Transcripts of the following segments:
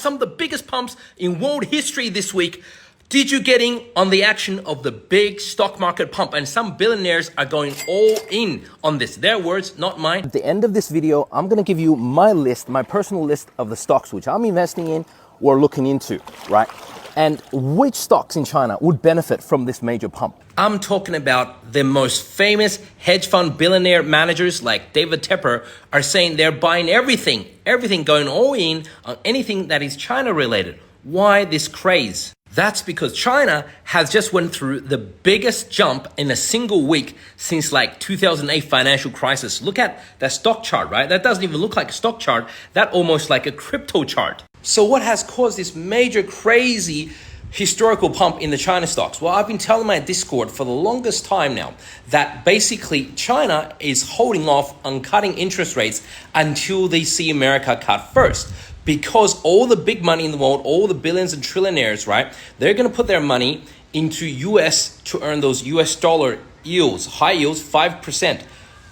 Some of the biggest pumps in world history this week. Did you get in on the action of the big stock market pump? And some billionaires are going all in on this. Their words, not mine. At the end of this video, I'm going to give you my list, my personal list of the stocks which I'm investing in or looking into, right? And which stocks in China would benefit from this major pump. I'm talking about the most famous hedge fund billionaire managers like David Tepper are saying they're buying everything going all in on anything that is China related. Why this craze? That's because China has just went through the biggest jump in a single week since like 2008 financial crisis. Look at that stock chart, right? That doesn't even look like a stock chart. That almost like a crypto chart. So what has caused this major crazy historical pump in the China stocks? Well, I've been telling my Discord for the longest time now that basically China is holding off on cutting interest rates until they see America cut first. Because all the big money in the world, all the billions and trillionaires, right? They're going to put their money into US to earn those US dollar yields, high yields, 5%,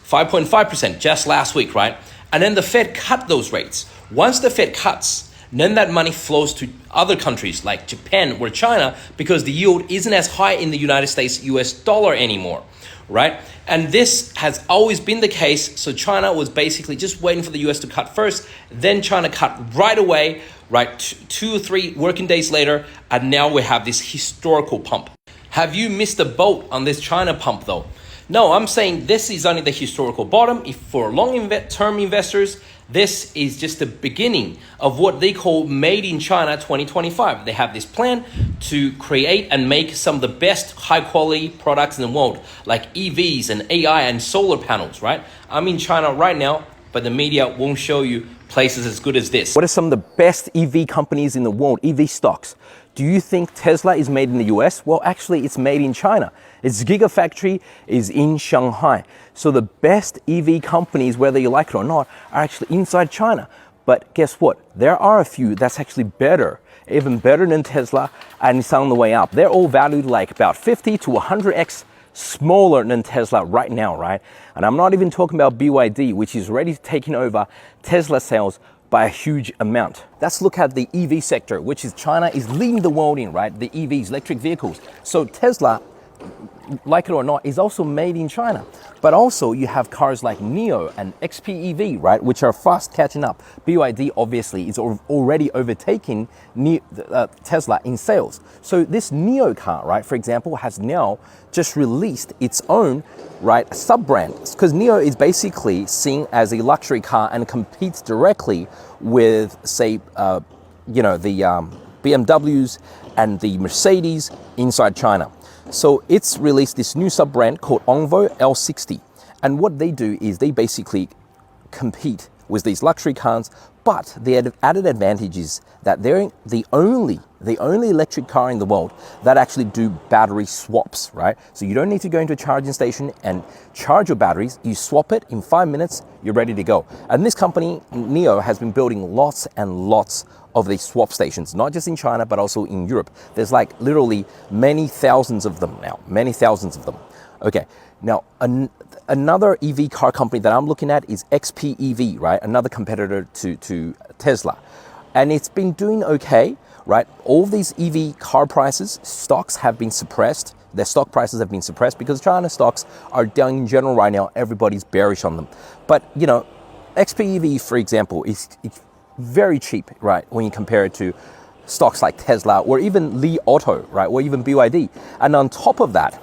5.5% just last week, right? And then the Fed cut those rates. Once the Fed cuts, then that money flows to other countries like Japan or China because the yield isn't as high in the United States US dollar anymore, right? And this has always been the case. So China was basically just waiting for the US to cut first. Then China cut right away, right? 2 or 3 working days later. And now we have this historical pump. Have you missed the boat on this China pump though? No, I'm saying this is only the historical bottom. If for long-term investors, this is just the beginning of what they call Made in China 2025. They have this plan to create and make some of the best high-quality products in the world, like EVs and AI and solar panels, right? I'm in China right now, but the media won't show you places as good as this. What are some of the best EV companies in the world, EV stocks? Do you think Tesla is made in the US? Well, actually, it's made in China. Its gigafactory is in Shanghai. So the best EV companies, whether you like it or not, are actually inside China. But guess what? There are a few that's actually better, even better than Tesla, and it's on the way up. They're all valued like about 50 to 100x smaller than Tesla right now, right? And I'm not even talking about BYD, which is already taking over Tesla sales by a huge amount. Let's look at the EV sector, which is China is leading the world in, right? The EVs, electric vehicles. So Tesla, like it or not, is also made in China. But also you have cars like NIO and XPEV, right, which are fast catching up. BYD obviously is already overtaking Tesla in sales. So this NIO car, right, for example, has now just released its own, right, sub-brand. Because NIO is basically seen as a luxury car and competes directly with, say, the BMWs and the Mercedes inside China. So it's released this new sub-brand called Envoy L60. And what they do is they basically compete with these luxury cars, but the added advantage is that they're the only electric car in the world that actually do battery swaps, right? So you don't need to go into a charging station and charge your batteries. You swap it in 5 minutes, you're ready to go. And this company, NIO, has been building lots and lots of these swap stations, not just in China, but also in Europe. There's like literally many thousands of them now, many thousands of them. Okay, now another EV car company that I'm looking at is XPEV, right? Another competitor to Tesla. And it's been doing okay, right? All these EV car prices, stocks have been suppressed. Their stock prices have been suppressed because China stocks are down in general right now. Everybody's bearish on them. But, you know, XPEV, for example, it's very cheap, right? When you compare it to stocks like Tesla or even Li Auto, right? Or even BYD. And on top of that,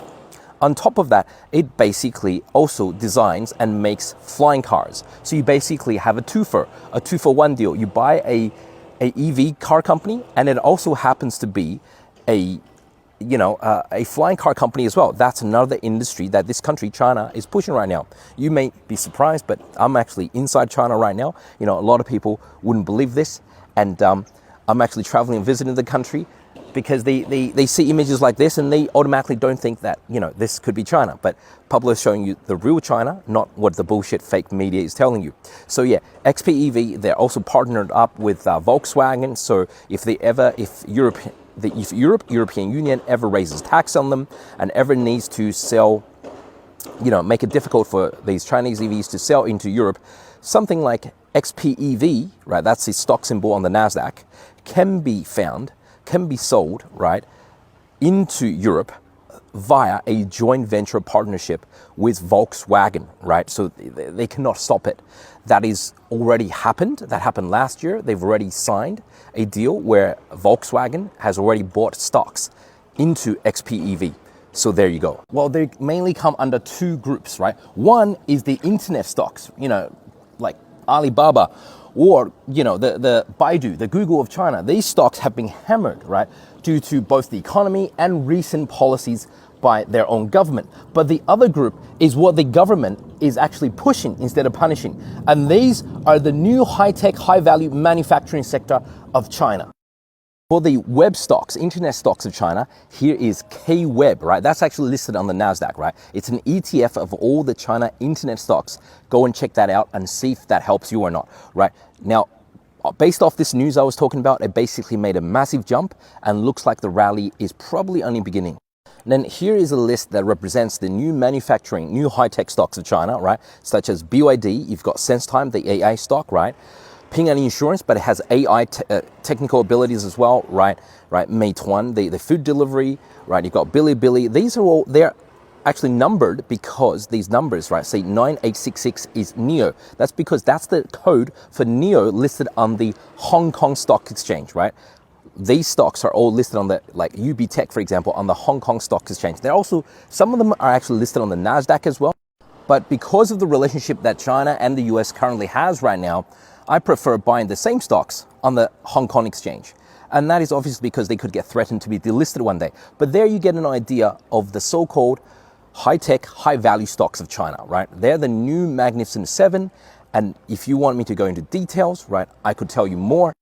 it basically also designs and makes flying cars. So you basically have a two-for-one deal. You buy a EV car company, and it also happens to be a flying car company as well. That's another industry that this country, China, is pushing right now. You may be surprised, but I'm actually inside China right now. You know, a lot of people wouldn't believe this, and I'm actually traveling and visiting the country because they see images like this and they automatically don't think that, you know, this could be China. But Pablo is showing you the real China, not what the bullshit fake media is telling you. So yeah, XPEV, they're also partnered up with Volkswagen. So if European Union ever raises tax on them and ever needs to sell, you know, make it difficult for these Chinese EVs to sell into Europe, something like XPEV, right, that's the stock symbol on the NASDAQ, can be found, can be sold, right, into Europe via a joint venture partnership with Volkswagen, right? So they cannot stop it. That is already happened. That happened last year. They've already signed a deal where Volkswagen has already bought stocks into XPEV. So there you go. Well, they mainly come under two groups, right? One is the internet stocks, like Alibaba, or the Baidu, the Google of China. These stocks have been hammered, right, due to both the economy and recent policies by their own government. But the other group is what the government is actually pushing instead of punishing. And these are the new high-tech, high-value manufacturing sector of China. For the web stocks, internet stocks of China, here is K-Web, right? That's actually listed on the NASDAQ, right? It's an ETF of all the China internet stocks. Go and check that out and see if that helps you or not, right? Now, based off this news I was talking about, it basically made a massive jump and looks like the rally is probably only beginning. And then here is a list that represents the new manufacturing, new high-tech stocks of China, right? Such as BYD, you've got SenseTime, the AI stock, right? Ping An Insurance, but it has AI technical abilities as well, right? Meituan, the food delivery, right? You've got Bilibili. These are all, they're actually numbered because these numbers, right? Say 9866 is NEO. That's because that's the code for NEO listed on the Hong Kong Stock Exchange, right? These stocks are all listed on the, like UB Tech, for example, on the Hong Kong Stock Exchange. They're also, some of them are actually listed on the NASDAQ as well. But because of the relationship that China and the US currently has right now, I prefer buying the same stocks on the Hong Kong Exchange. And that is obviously because they could get threatened to be delisted one day. But there you get an idea of the so-called high-tech, high-value stocks of China, right? They're the new Magnificent Seven. And if you want me to go into details, right, I could tell you more.